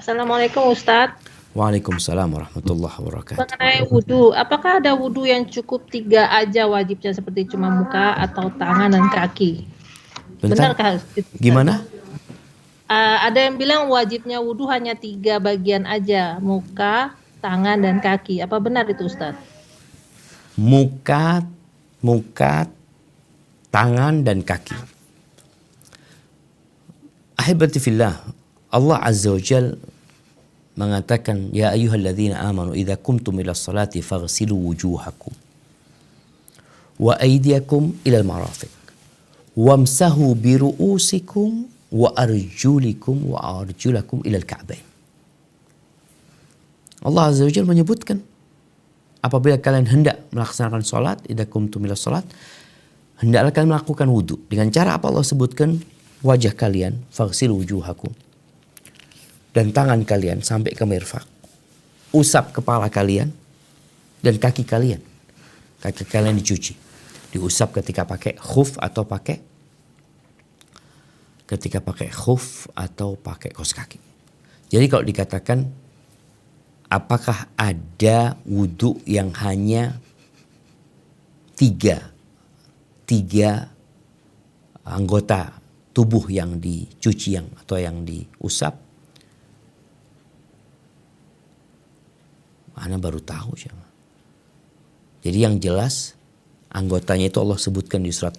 Assalamualaikum Ustadz. Waalaikumsalam warahmatullahi wabarakatuh. Mengenai wudhu, apakah ada wudhu yang cukup 3 aja wajibnya seperti cuma muka atau tangan dan kaki? Bentar, Benarkah itu, Ustadz? gimana? Ada yang bilang wajibnya wudhu hanya 3 bagian aja, muka, tangan, dan kaki. Apa benar itu Ustadz? Muka, tangan dan kaki. Ahibati fillah, Allah Azza wa Jal mengatakan, ya ayyuhalladzina amanu idza kumtum ila salati faghsilu wujuhakum wa aydiyakum ila al-marafiq wamsahu bi ru'usikum wa arjulikum wa arjulakum ila al-ka'bain. Allah Azza wa Jalla menyebutkan, apabila kalian hendak melaksanakan salat, idza kumtum ila salat, hendaklah kalian melakukan wudu. Dengan cara apa Allah sebutkan? Wajah kalian, faghsilu wujuhakum, dan tangan kalian sampai ke mirfaq. Usap kepala kalian dan kaki kalian. Kaki kalian dicuci. Diusap ketika pakai khuf atau pakai kaos kaki. Jadi kalau dikatakan apakah ada wudhu yang hanya tiga anggota tubuh yang dicuci atau yang diusap? Ana baru tahu siapa. Jadi yang jelas anggotanya itu Allah sebutkan di surat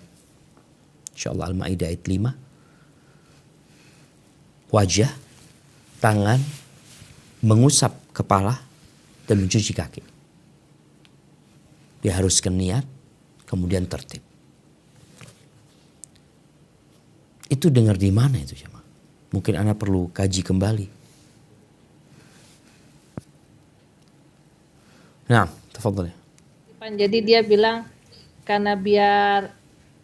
insyaallah Al-Maidah ayat 5. Wajah, tangan, mengusap kepala, dan mencuci kaki. Diharuskan niat, kemudian tertib. Itu dengar di mana itu jemaah? Mungkin Ana perlu kaji kembali. Nah, tafadhal. Jadi dia bilang karena biar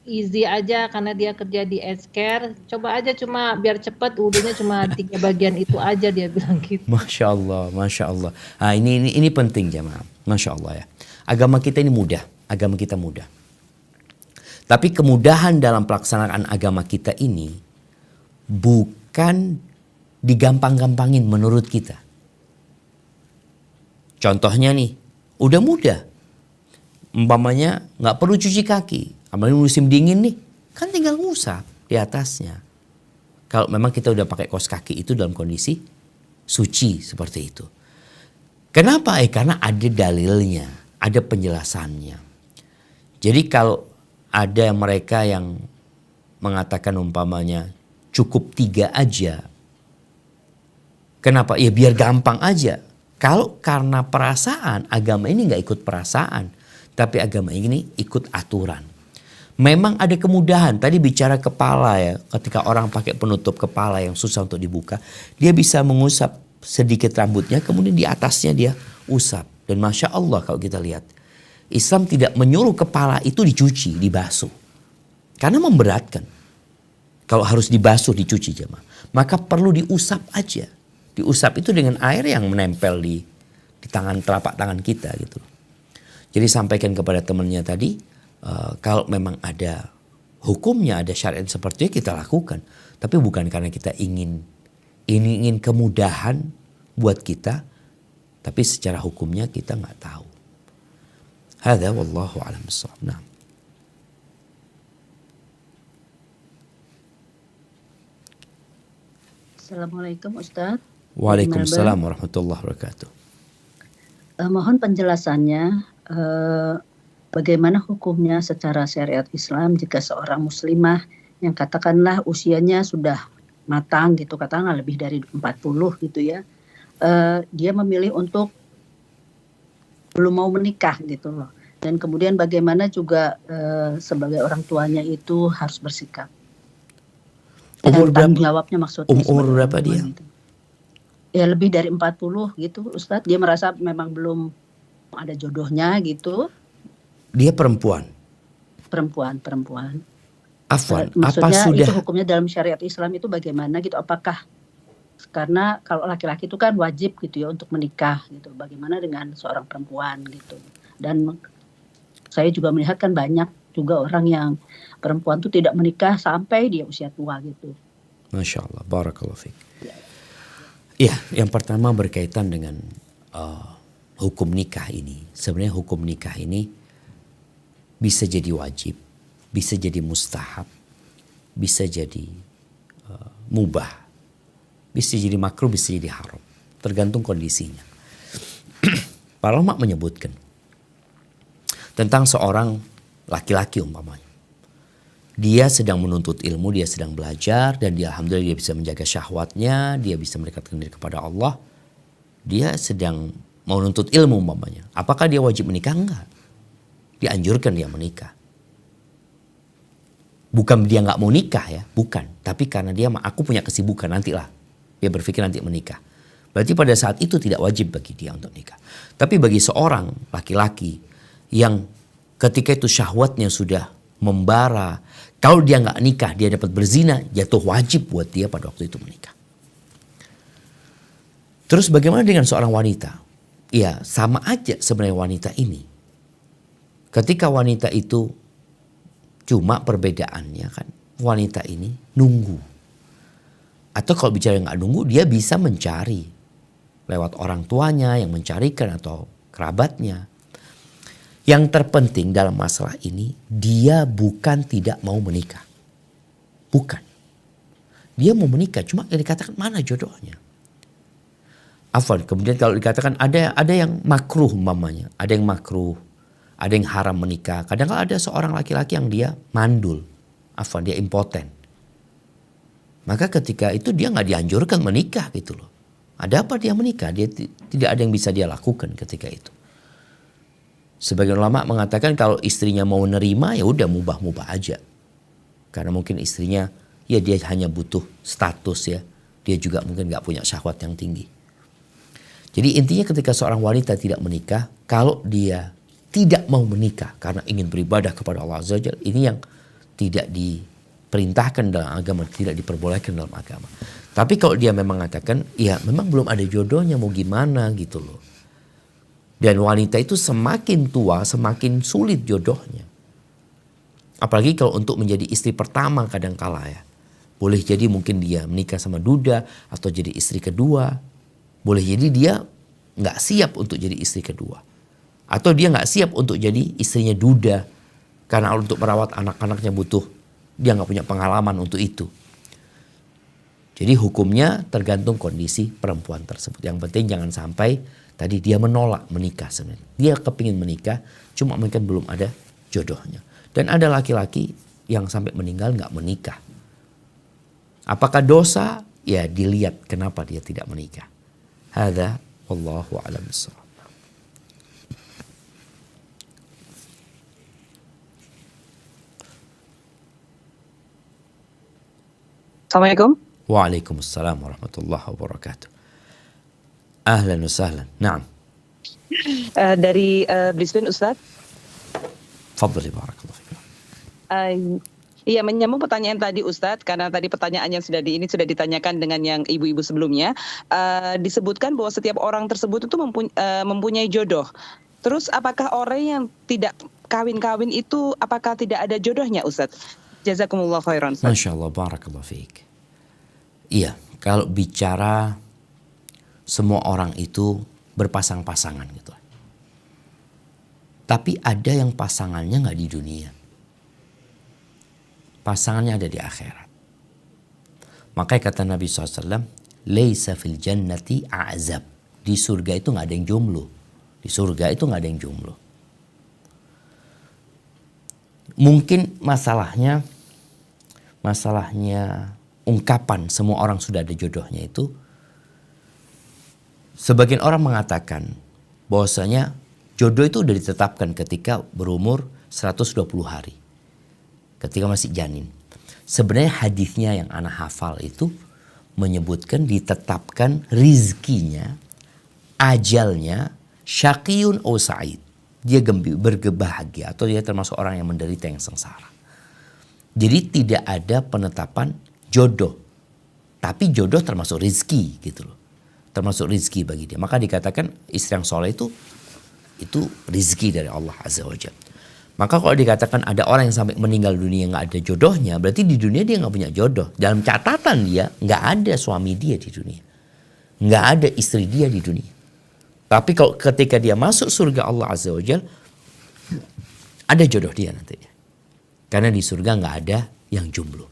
easy aja, karena dia kerja di healthcare, coba aja cuma biar cepat wudhunya cuma 3 bagian itu aja, dia bilang gitu. Masya Allah, Masya Allah. Nah, ini penting jemaah. Masya Allah ya. Agama kita ini mudah, agama kita mudah. Tapi kemudahan dalam pelaksanaan agama kita ini bukan digampang-gampangin menurut kita. Contohnya nih, udah mudah. Umpamanya nggak perlu cuci kaki. Apalagi musim dingin nih, kan tinggal ngusap di atasnya. Kalau memang kita udah pakai kaos kaki itu dalam kondisi suci seperti itu. Kenapa? Karena ada dalilnya, ada penjelasannya. Jadi kalau ada mereka yang mengatakan umpamanya cukup 3 aja. Kenapa? Ya biar gampang aja. Kalau karena perasaan, agama ini nggak ikut perasaan. Tapi agama ini ikut aturan. Memang ada kemudahan. Tadi bicara kepala ya. Ketika orang pakai penutup kepala yang susah untuk dibuka. Dia bisa mengusap sedikit rambutnya. Kemudian di atasnya dia usap. Dan Masya Allah kalau kita lihat. Islam tidak menyuruh kepala itu dicuci, dibasuh. Karena memberatkan. Kalau harus dibasuh, dicuci jemaah. Maka perlu diusap aja. Diusap itu dengan air yang menempel di tangan, telapak tangan kita gitu. Jadi sampaikan kepada temannya tadi, kalau memang ada hukumnya, ada syariat seperti itu kita lakukan. Tapi bukan karena kita ingin kemudahan buat kita. Tapi secara hukumnya kita nggak tahu. Hadza wallahu a'lam bissawab. Nah. Assalamualaikum Ustadz. Waalaikumsalam warahmatullahi wabarakatuh. Mohon penjelasannya bagaimana hukumnya secara syariat Islam jika seorang muslimah yang katakanlah usianya sudah matang gitu, katakanlah lebih dari 40 gitu ya. Dia memilih untuk belum mau menikah gitu loh. Dan kemudian bagaimana juga sebagai orang tuanya itu harus bersikap. Umur berapa? Jawabnya maksudnya. Umur berapa dia? Gitu. Ya lebih dari 40 gitu Ustadz. Dia merasa memang belum ada jodohnya gitu. Dia perempuan? Perempuan. Afwan, maksudnya apa sudah? Itu hukumnya dalam syariat Islam itu bagaimana gitu? Apakah karena kalau laki-laki itu kan wajib gitu ya untuk menikah gitu. Bagaimana dengan seorang perempuan gitu? Dan saya juga melihat kan banyak juga orang yang perempuan tuh tidak menikah sampai dia usia tua gitu. Masya Allah, barakallahu fiik. Iya, yang pertama berkaitan dengan hukum nikah ini. Sebenarnya hukum nikah ini bisa jadi wajib, bisa jadi mustahab, bisa jadi mubah, bisa jadi makruh, bisa jadi haram. Tergantung kondisinya. Para ulama menyebutkan tentang seorang laki-laki umpamanya. Dia sedang menuntut ilmu, dia sedang belajar, dan dia alhamdulillah dia bisa menjaga syahwatnya, dia bisa mendekatkan diri kepada Allah. Dia sedang mau menuntut ilmu umpamanya. Apakah dia wajib menikah? Enggak. Dianjurkan dia menikah. Bukan dia nggak mau nikah ya, bukan. Tapi karena dia, aku punya kesibukan nantilah. Dia berpikir nanti menikah. Berarti pada saat itu tidak wajib bagi dia untuk nikah. Tapi bagi seorang laki-laki yang ketika itu syahwatnya sudah membara, kalau dia nggak nikah, dia dapat berzina, jatuh wajib buat dia pada waktu itu menikah. Terus bagaimana dengan seorang wanita? Ya sama aja sebenarnya wanita ini. Ketika wanita itu, cuma perbedaannya kan, wanita ini nunggu. Atau kalau bicara nggak nunggu, dia bisa mencari lewat orang tuanya yang mencarikan atau kerabatnya. Yang terpenting dalam masalah ini, dia bukan tidak mau menikah. Bukan. Dia mau menikah, cuma yang dikatakan mana jodohnya. Afwan, kemudian kalau dikatakan ada yang makruh umpamanya, ada yang makruh, ada yang haram menikah. Kadang-kadang ada seorang laki-laki yang dia mandul, afwan, dia impoten. Maka ketika itu dia nggak dianjurkan menikah gitu loh. Ada apa dia menikah? Dia tidak ada yang bisa dia lakukan ketika itu. Sebagian ulama mengatakan kalau istrinya mau nerima ya udah mubah-mubah aja. Karena mungkin istrinya ya dia hanya butuh status ya. Dia juga mungkin nggak punya syahwat yang tinggi. Jadi intinya ketika seorang wanita tidak menikah, kalau dia tidak mau menikah karena ingin beribadah kepada Allah Azza wa Jalla, ini yang tidak diperintahkan dalam agama, tidak diperbolehkan dalam agama. Tapi kalau dia memang mengatakan, ya memang belum ada jodohnya, mau gimana gitu loh. Dan wanita itu semakin tua, semakin sulit jodohnya. Apalagi kalau untuk menjadi istri pertama kadangkala ya. Boleh jadi mungkin dia menikah sama duda atau jadi istri kedua. Boleh jadi dia nggak siap untuk jadi istri kedua. Atau dia nggak siap untuk jadi istrinya duda. Karena untuk merawat anak-anaknya butuh, dia nggak punya pengalaman untuk itu. Jadi hukumnya tergantung kondisi perempuan tersebut. Yang penting jangan sampai tadi dia menolak menikah sebenarnya. Dia kepingin menikah, cuma mungkin belum ada jodohnya. Dan ada laki-laki yang sampai meninggal nggak menikah. Apakah dosa? Ya dilihat kenapa dia tidak menikah. Hadza wallahu a'lam bishawab. Assalamualaikum. Waalaikumsalam warahmatullahi wabarakatuh. Ahlan wa sahlan. Naam. Dari Brisbane, Ustadz. Fadli barakallahu fikum. Iya, menyambung pertanyaan tadi Ustadz, karena tadi pertanyaan yang sudah ditanyakan dengan yang ibu-ibu sebelumnya, disebutkan bahwa setiap orang tersebut itu mempunyai jodoh. Terus apakah orang yang tidak kawin-kawin itu apakah tidak ada jodohnya Ustadz? Jazakumullah khairan. Masya Allah, barakallahu fiik. Iya, kalau bicara semua orang itu berpasang-pasangan gitu. Tapi ada yang pasangannya nggak di dunia. Pasangannya ada di akhirat. Makanya kata Nabi SAW, Laisa fil jannati a'zab. Di surga itu nggak ada yang jomblo. Di surga itu nggak ada yang jomblo. Mungkin masalahnya ungkapan semua orang sudah ada jodohnya itu, sebagian orang mengatakan bahwasanya jodoh itu sudah ditetapkan ketika berumur 120 hari. Ketika masih janin. Sebenarnya hadisnya yang anak hafal itu menyebutkan ditetapkan rizkinya, ajalnya, syaqiyun aw sa'id. Dia berbahagia atau dia termasuk orang yang menderita yang sengsara. Jadi tidak ada penetapan jodoh. Tapi jodoh termasuk rizki gitu loh. Termasuk rizki bagi dia. Maka dikatakan istri yang soleh itu rizki dari Allah Azza wa Jalla. Maka kalau dikatakan ada orang yang sampai meninggal dunia nggak ada jodohnya, berarti di dunia dia nggak punya jodoh. Dalam catatan dia nggak ada suami dia di dunia. Nggak ada istri dia di dunia. Tapi kalau ketika dia masuk surga Allah Azza wa Jal, ada jodoh dia nantinya. Karena di surga nggak ada yang jomblo.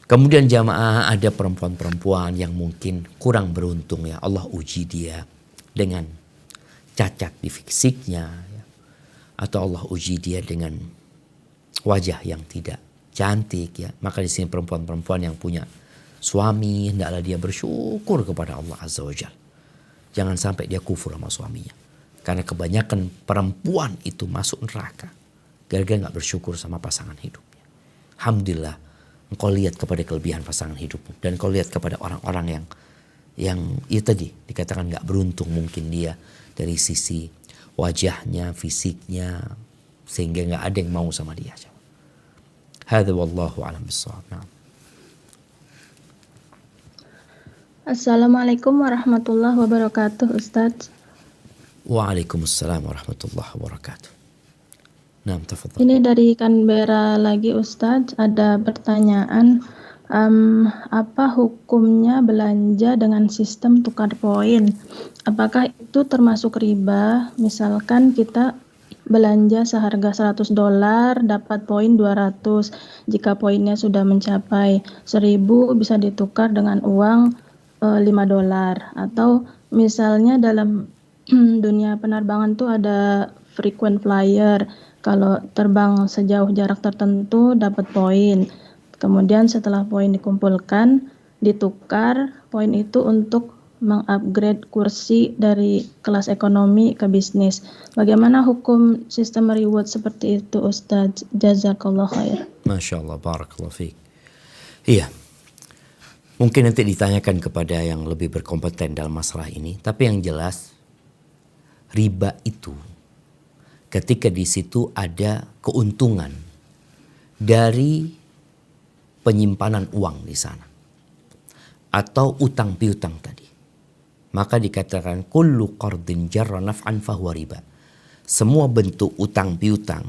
Kemudian jamaah, ada perempuan-perempuan yang mungkin kurang beruntung ya. Allah uji dia dengan cacat di fisiknya. Ya. Atau Allah uji dia dengan wajah yang tidak cantik ya. Maka di sini perempuan-perempuan yang punya suami, hendaklah dia bersyukur kepada Allah Azza wa Jalla. Jangan sampai dia kufur sama suaminya. Karena kebanyakan perempuan itu masuk neraka gara-gara gak bersyukur sama pasangan hidupnya. Alhamdulillah, engkau lihat kepada kelebihan pasangan hidupmu. Dan engkau lihat kepada orang-orang yang ya tadi dikatakan gak beruntung mungkin dia dari sisi wajahnya, fisiknya, sehingga gak ada yang mau sama dia. Hadza wallahu a'lam bissawab. Nah. Assalamualaikum warahmatullahi wabarakatuh, Ustadz. Waalaikumsalam warahmatullahi wabarakatuh. Nah, tafadhal. Ini dari Canberra lagi, Ustadz. Ada pertanyaan, apa hukumnya belanja dengan sistem tukar poin? Apakah itu termasuk riba? Misalkan kita belanja seharga $100, dapat poin 200. Jika poinnya sudah mencapai 1.000, bisa ditukar dengan uang $5. Atau misalnya dalam dunia penerbangan tuh ada frequent flyer. Kalau terbang sejauh jarak tertentu dapat poin. Kemudian setelah poin dikumpulkan, ditukar poin itu untuk mengupgrade kursi dari kelas ekonomi ke bisnis. Bagaimana hukum sistem reward seperti itu, Ustadz? Jazakallah khair. Masya Allah, barakallah fiik. Iya. Mungkin nanti ditanyakan kepada yang lebih berkompeten dalam masalah ini. Tapi yang jelas, riba itu ketika di situ ada keuntungan dari penyimpanan uang di sana. Atau utang piutang tadi. Maka dikatakan, kullu qardin jarra naf'an fahuwa riba. Semua bentuk utang piutang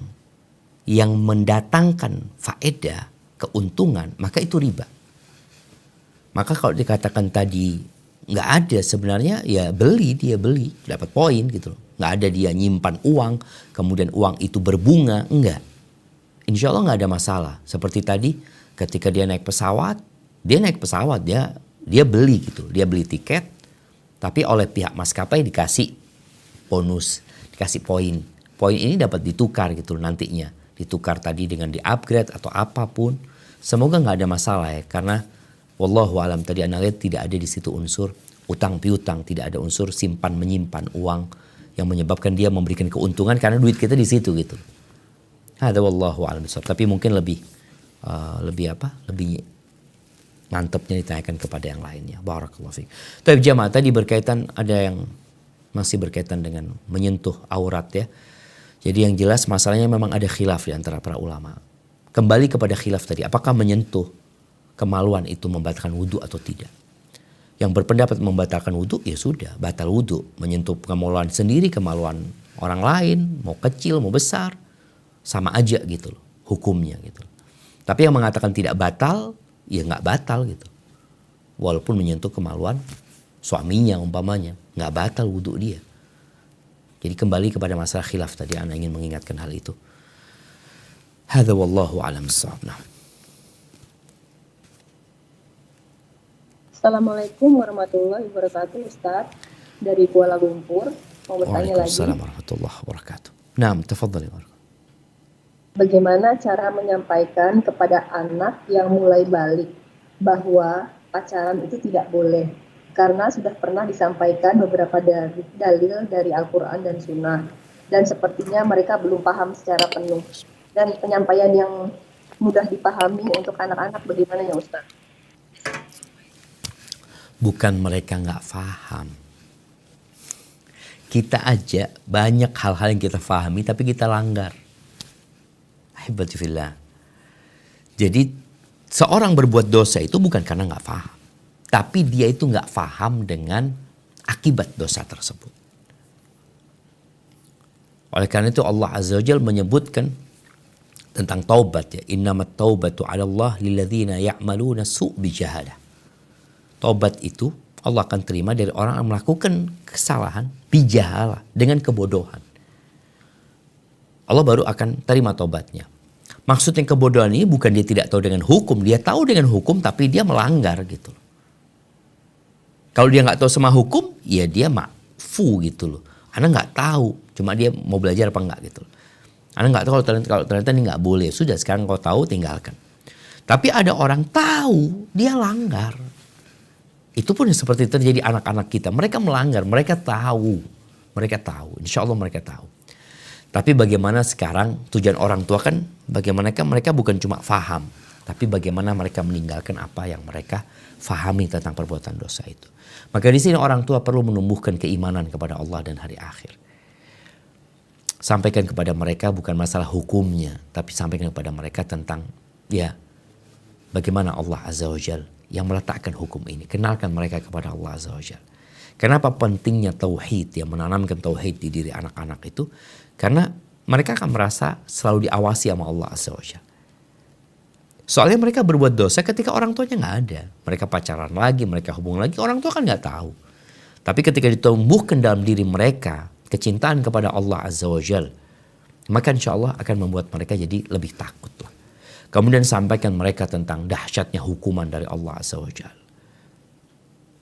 yang mendatangkan faedah, keuntungan, maka itu riba. Maka kalau dikatakan tadi nggak ada, sebenarnya ya dia beli dapat poin gitu loh. Nggak ada dia nyimpan uang kemudian uang itu berbunga, enggak. Insya Allah nggak ada masalah. Seperti tadi ketika dia naik pesawat dia beli gitu, dia beli tiket tapi oleh pihak maskapai dikasih bonus, dikasih poin. Poin ini dapat ditukar gitu loh nantinya, ditukar tadi dengan di-upgrade atau apapun. Semoga nggak ada masalah ya, karena wallahu alam tadi Anda lihat tidak ada di situ unsur utang piutang, tidak ada unsur simpan menyimpan uang yang menyebabkan dia memberikan keuntungan karena duit kita di situ gitu. Hadza wallahu alam. Tapi mungkin lebih mantapnya ditanyakan kepada yang lainnya. Barakallahu fiik. Tapi jamaah tadi berkaitan, ada yang masih berkaitan dengan menyentuh aurat ya. Jadi yang jelas masalahnya memang ada khilaf di antara para ulama. Kembali kepada khilaf tadi, apakah menyentuh kemaluan itu membatalkan wudhu atau tidak? Yang berpendapat membatalkan wudhu, ya sudah, batal wudhu. Menyentuh kemaluan sendiri, kemaluan orang lain, mau kecil, mau besar, sama aja gitu loh, hukumnya gitu. Tapi yang mengatakan tidak batal, ya nggak batal gitu. Walaupun menyentuh kemaluan suaminya umpamanya, nggak batal wudhu dia. Jadi kembali kepada masalah khilaf tadi, Anda ingin mengingatkan hal itu. Hadza wallahu a'lam bissawab. Assalamualaikum warahmatullahi wabarakatuh, Ustaz. Dari Kuala Lumpur, mau bertanya lagi. Waalaikumsalam warahmatullahi wabarakatuh. Naam, tafadhali. Bagaimana cara menyampaikan kepada anak yang mulai balik bahwa pacaran itu tidak boleh? Karena sudah pernah disampaikan beberapa dalil dari Al-Quran dan Sunnah. Dan sepertinya mereka belum paham secara penuh. Dan penyampaian yang mudah dipahami untuk anak-anak bagaimana ya, Ustaz? Bukan mereka nggak paham. Kita aja banyak hal-hal yang kita pahami tapi kita langgar. Ahibati fillah. Jadi seorang berbuat dosa itu bukan karena nggak paham. Tapi dia itu nggak paham dengan akibat dosa tersebut. Oleh karena itu Allah Azza wa Jalla menyebutkan tentang taubat ya. Innamat taubatu 'ala Allah lilladzina ya'maluna su' bijahalah. Taubat itu Allah akan terima dari orang yang melakukan kesalahan bijahalah, dengan kebodohan. Allah baru akan terima tobatnya. Maksudnya kebodohan ini bukan dia tidak tahu dengan hukum, dia tahu dengan hukum tapi dia melanggar gitu loh. Kalau dia nggak tahu sama hukum, ya dia makfu gitu loh. Anda nggak tahu, cuma dia mau belajar apa enggak gitu loh. Anda nggak tahu kalau ternyata ini nggak boleh. Sudah, sekarang kau tahu, tinggalkan. Tapi ada orang tahu, dia langgar. Itu pun seperti terjadi anak-anak kita. Mereka melanggar, mereka tahu. Mereka tahu, insya Allah mereka tahu. Tapi bagaimana sekarang tujuan orang tua kan bagaimana mereka bukan cuma faham. Tapi bagaimana mereka meninggalkan apa yang mereka fahami tentang perbuatan dosa itu. Maka di sini orang tua perlu menumbuhkan keimanan kepada Allah dan hari akhir. Sampaikan kepada mereka bukan masalah hukumnya, tapi sampaikan kepada mereka tentang bagaimana Allah Azza wa Jal yang meletakkan hukum ini. Kenalkan mereka kepada Allah Azza wa Jal. Kenapa pentingnya tauhid, yang menanamkan tauhid di diri anak-anak itu? Karena mereka akan merasa selalu diawasi sama Allah Azza wa Jal. Soalnya mereka berbuat dosa ketika orang tuanya nggak ada. Mereka pacaran lagi, mereka hubungan lagi, orang tua kan nggak tahu. Tapi ketika ditumbuhkan dalam diri mereka kecintaan kepada Allah Azza wa Jal, maka insya Allah akan membuat mereka jadi lebih takut lah. Kemudian sampaikan mereka tentang dahsyatnya hukuman dari Allah Azza wa Jal.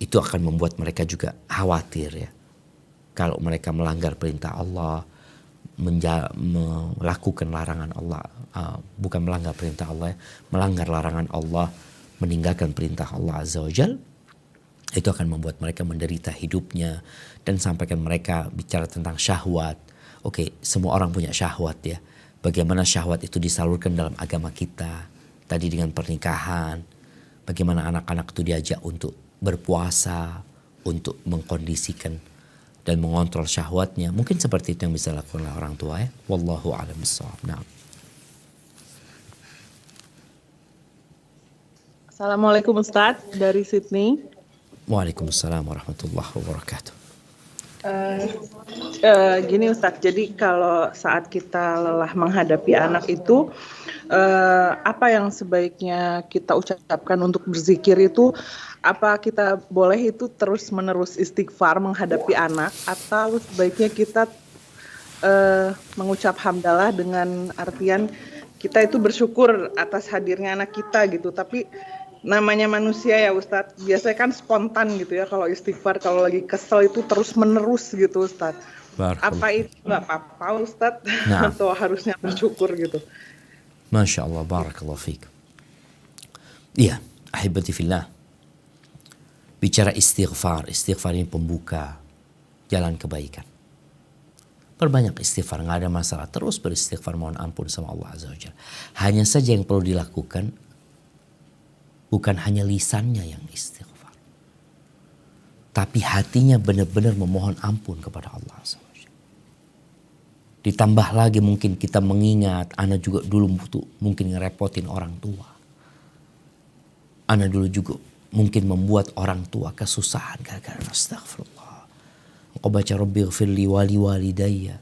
Itu akan membuat mereka juga khawatir ya. Kalau mereka melanggar perintah Allah, melakukan larangan Allah, bukan melanggar perintah Allah, melanggar larangan Allah, meninggalkan perintah Allah Azza wa Jal, itu akan membuat mereka menderita hidupnya. Dan sampaikan mereka bicara tentang syahwat. Oke, semua orang punya syahwat ya. Bagaimana syahwat itu disalurkan dalam agama kita. Tadi dengan pernikahan, bagaimana anak-anak itu diajak untuk berpuasa, untuk mengkondisikan dan mengontrol syahwatnya. Mungkin seperti itu yang bisa dilakukan oleh orang tua ya. Wallahu a'lam bishawab. Nah. Assalamualaikum Ustadz dari Sydney. Waalaikumsalam warahmatullahi wabarakatuh. Gini Ustadz, jadi kalau saat kita lelah menghadapi anak itu, apa yang sebaiknya kita ucapkan untuk berzikir itu? Apa kita boleh itu terus menerus istighfar menghadapi anak, atau sebaiknya kita mengucap hamdalah dengan artian kita itu bersyukur atas hadirnya anak kita gitu. Tapi namanya manusia ya Ustadz, biasanya kan spontan gitu ya kalau istighfar, kalau lagi kesel itu terus menerus gitu Ustadz. Apa itu nggak apa-apa Ustadz? Nah. Atau harusnya bersyukur gitu? Masya Allah, barakallahu fiik. Iya, ahibati fillah. Bicara istighfar ini pembuka jalan kebaikan. Perbanyak istighfar, nggak ada masalah. Terus beristighfar, mohon ampun sama Allah Azza wa Jalla. Hanya saja yang perlu dilakukan, bukan hanya lisannya yang istighfar, tapi hatinya benar-benar memohon ampun kepada Allah Azza wa Jalla. Ditambah lagi mungkin kita mengingat, ana juga dulu mungkin ngerepotin orang tua. Ana dulu juga mungkin membuat orang tua kesusahan gara-gara astagfirullah. Engkau baca Rabbighfirli wali walidayya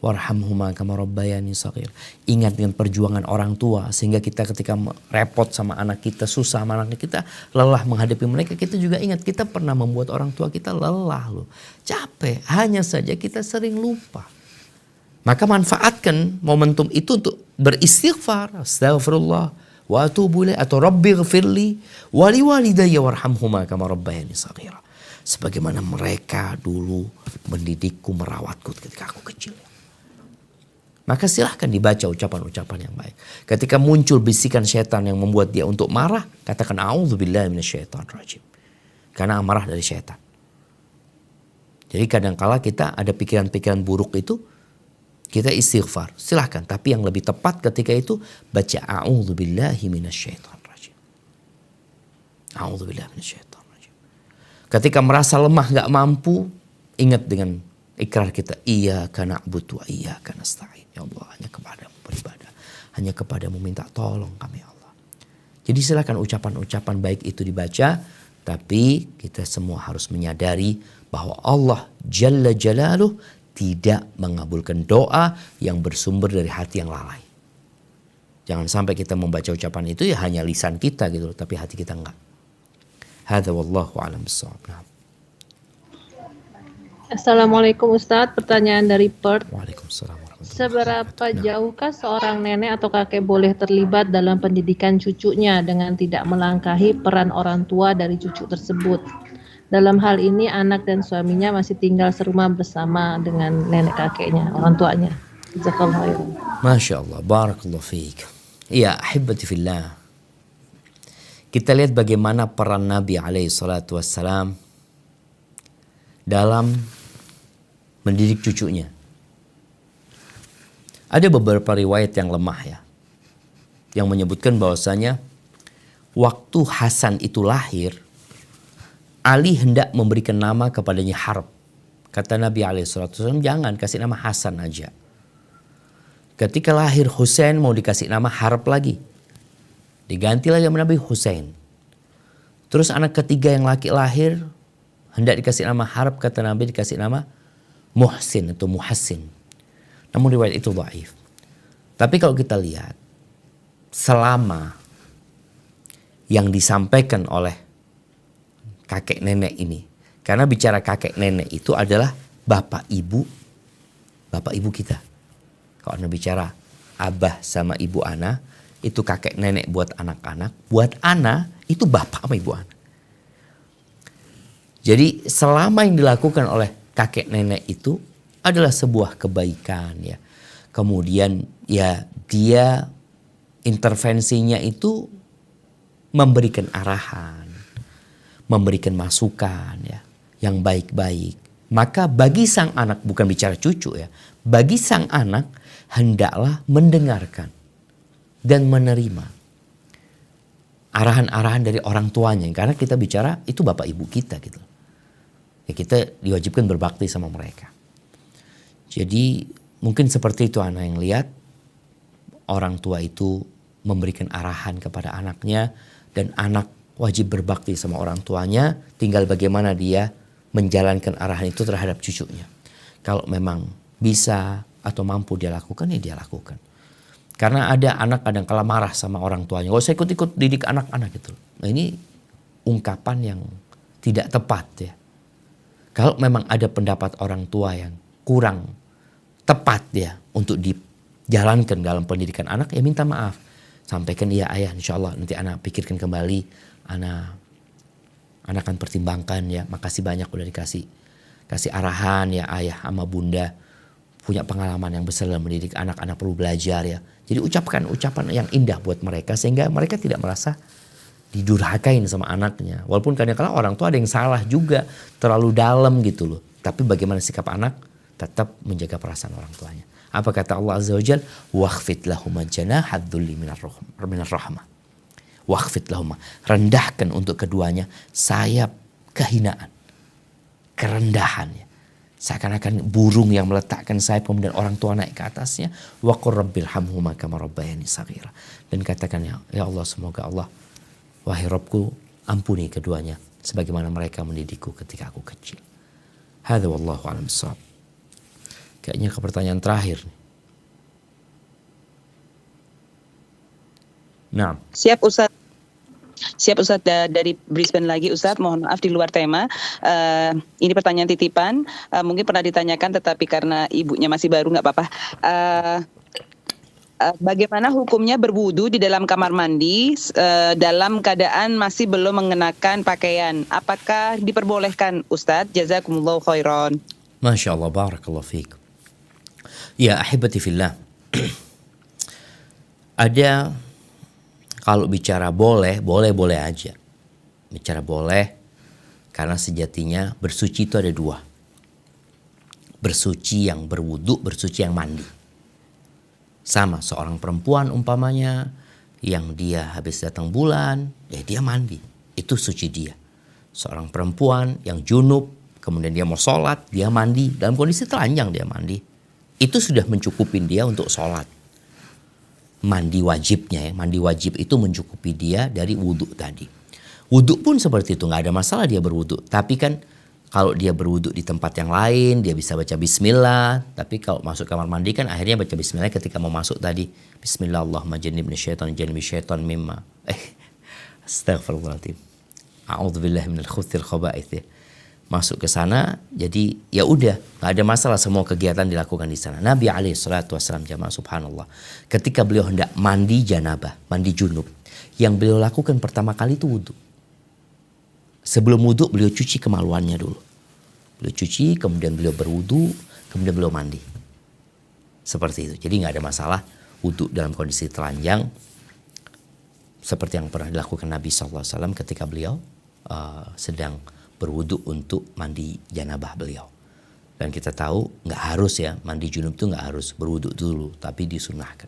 warhamhuma kama rabbayani shaghir. Ingat dengan perjuangan orang tua sehingga kita ketika repot sama anak kita, susah sama anak kita, lelah menghadapi mereka, kita juga ingat kita pernah membuat orang tua kita lelah loh. Capek, hanya saja kita sering lupa. Maka manfaatkan momentum itu untuk beristighfar, astagfirullah wa atubu ilaih, atau Rabbighfirli wali walidayya warhamhuma kama rabbayani shaghira. Sebagaimana mereka dulu mendidikku, merawatku ketika aku kecil. Maka silahkan dibaca ucapan-ucapan yang baik. Ketika muncul bisikan syaitan yang membuat dia untuk marah, katakan a'udzubillahi minasyaitonirrajim. Karena amarah dari syaitan. Jadi kadangkala kita ada pikiran-pikiran buruk itu, kita istighfar, silahkan. Tapi yang lebih tepat ketika itu baca a'udzubillahi minasyaitonirrajim. A'udzubillahi minasyaitonirrajim. Ketika merasa lemah gak mampu, ingat dengan ikrar kita, iyyaka na'budu wa iyyaka nasta'in. Ya Allah, hanya kepadamu beribadah, hanya kepadamu minta tolong kami ya Allah. Jadi silakan ucapan-ucapan baik itu dibaca, tapi kita semua harus menyadari bahwa Allah Jalla Jalaluh tidak mengabulkan doa yang bersumber dari hati yang lalai. Jangan sampai kita membaca ucapan itu ya hanya lisan kita gitu, tapi hati kita enggak. Hadza wallahu a'lam bissawab. Assalamualaikum Ustadz, pertanyaan dari Perth. Waalaikumsalam warahmatullahi Seberapa wabarakatuh. Nah, jauhkah seorang nenek atau kakek boleh terlibat dalam pendidikan cucunya dengan tidak melangkahi peran orang tua dari cucu tersebut? Dalam hal ini anak dan suaminya masih tinggal serumah bersama dengan nenek kakeknya, orang tuanya. Jazakallahu khairan. Masya Allah, barakallahu fiik. Ya, ahibati fillah. Kita lihat bagaimana peran Nabi alaihi salatu wassalam dalam mendidik cucunya. Ada beberapa riwayat yang lemah ya, yang menyebutkan bahwasanya waktu Hasan itu lahir, Ali hendak memberikan nama kepadanya Harb. Kata Nabi SAW, jangan kasih nama Hasan aja. Ketika lahir Husain mau dikasih nama Harb lagi. Diganti lagi sama Nabi Husain. Terus anak ketiga yang laki lahir, hendak dikasih nama Harb, kata Nabi dikasih nama Muhsin atau Muhassin. Namun riwayat itu dhaif. Tapi kalau kita lihat, selama yang disampaikan oleh kakek nenek ini, karena bicara kakek nenek itu adalah bapak ibu kita. Kalau Anda bicara abah sama ibu ana, itu kakek nenek buat anak-anak, buat ana itu bapak sama ibu ana. Jadi selama yang dilakukan oleh kakek nenek itu adalah sebuah kebaikan ya. Kemudian ya dia intervensinya itu memberikan arahan, memberikan masukan ya yang baik-baik. Maka bagi sang anak, bukan bicara cucu ya, bagi sang anak hendaklah mendengarkan dan menerima arahan-arahan dari orang tuanya. Karena kita bicara itu bapak ibu kita gitu. Ya kita diwajibkan berbakti sama mereka. Jadi mungkin seperti itu anak yang lihat orang tua itu memberikan arahan kepada anaknya dan anak wajib berbakti sama orang tuanya. Tinggal bagaimana dia menjalankan arahan itu terhadap cucunya. Kalau memang bisa atau mampu dia lakukan, ya dia lakukan. Karena ada anak kadang kala marah sama orang tuanya. Gak usah ikut-ikut didik anak-anak gitu. Nah ini ungkapan yang tidak tepat ya. Kalau memang ada pendapat orang tua yang kurang tepat ya untuk dijalankan dalam pendidikan anak, ya minta maaf. Sampaikan, iya ayah insya Allah nanti anak pikirkan kembali. Anak akan pertimbangkan ya. Makasih banyak udah kasih arahan ya ayah sama bunda. Punya pengalaman yang besar dalam mendidik anak perlu belajar ya. Jadi ucapkan ucapan yang indah buat mereka sehingga mereka tidak merasa didurhakain sama anaknya. Walaupun kadang-kadang orang tua ada yang salah juga, terlalu dalam gitu loh. Tapi bagaimana sikap anak? Tetap menjaga perasaan orang tuanya. Apa kata Allah Azza wa Jalla? Wakhfid lahuma janahad dhulli minar rahmah. Wakhfid lahuma. Rendahkan untuk keduanya sayap kehinaan. Kerendahan ya. Seakan-akan burung yang meletakkan sayap kemudian orang tua naik ke atasnya. Wa qur rabbil hamhuma kama rabbayani shaghira. Dan katakan ya Allah, semoga Allah, wahai Rabbku, ampuni keduanya sebagaimana mereka mendidikku ketika aku kecil. Hadza wallahu a'lam bissawab. Kayaknya ke pertanyaan terakhir. Nah, Siap Ustaz dari Brisbane lagi Ustaz, mohon maaf di luar tema. Ini pertanyaan titipan, mungkin pernah ditanyakan tetapi karena ibunya masih baru nggak apa-apa. Bagaimana hukumnya berwudu di dalam kamar mandi dalam keadaan masih belum mengenakan pakaian? Apakah diperbolehkan Ustaz? Jazakumullahu khairan. Masya Allah, barakallahu fiik. Ya ahibati fillah. Ada, kalau bicara boleh aja. Bicara boleh karena sejatinya bersuci itu ada dua. Bersuci yang berwudu, bersuci yang mandi. Sama seorang perempuan umpamanya yang dia habis datang bulan, ya dia mandi. Itu suci dia. Seorang perempuan yang junub, kemudian dia mau sholat, dia mandi. Dalam kondisi telanjang dia mandi. Itu sudah mencukupin dia untuk sholat. Mandi wajibnya ya. Mandi wajib itu mencukupi dia dari wudhu tadi. Wudhu pun seperti itu. Gak ada masalah dia berwudhu. Tapi kan kalau dia berwudhu di tempat yang lain, dia bisa baca bismillah. Tapi kalau masuk kamar mandi kan akhirnya baca bismillah ketika mau masuk tadi. Bismillah Allahumma jannibni syaitan jannibi syaitan mimma. Astagfirullahaladzim. A'udzubillahi minal khuthil khaba'ith ya. masuk ke sana, jadi ya udah nggak ada masalah, semua kegiatan dilakukan di sana. Nabi alaihi salatu wasallam, jamaah subhanallah, ketika beliau hendak mandi janabah, mandi junub, yang beliau lakukan pertama kali itu wudhu. Sebelum wudhu beliau cuci kemaluannya dulu. Beliau cuci, kemudian beliau berwudhu, kemudian beliau mandi. Seperti itu. Jadi nggak ada masalah wudhu dalam kondisi telanjang seperti yang pernah dilakukan Nabi SAW ketika beliau sedang berwudhu untuk mandi janabah beliau. Dan kita tahu nggak harus ya, mandi junub itu nggak harus berwudhu dulu, tapi disunahkan.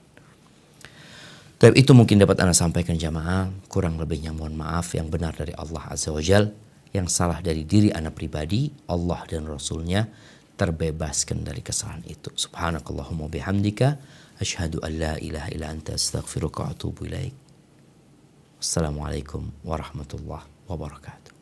Tapi itu mungkin dapat Anda sampaikan jamaah, kurang lebihnya mohon maaf, yang benar dari Allah Azza wa Jal, yang salah dari diri Anda pribadi, Allah dan Rasulnya terbebaskan dari kesalahan itu. Subhanakallahumma bihamdika, asyhadu an la ilaha illa anta astaghfiruka wa atubu ilaik. Assalamualaikum warahmatullahi wabarakatuh.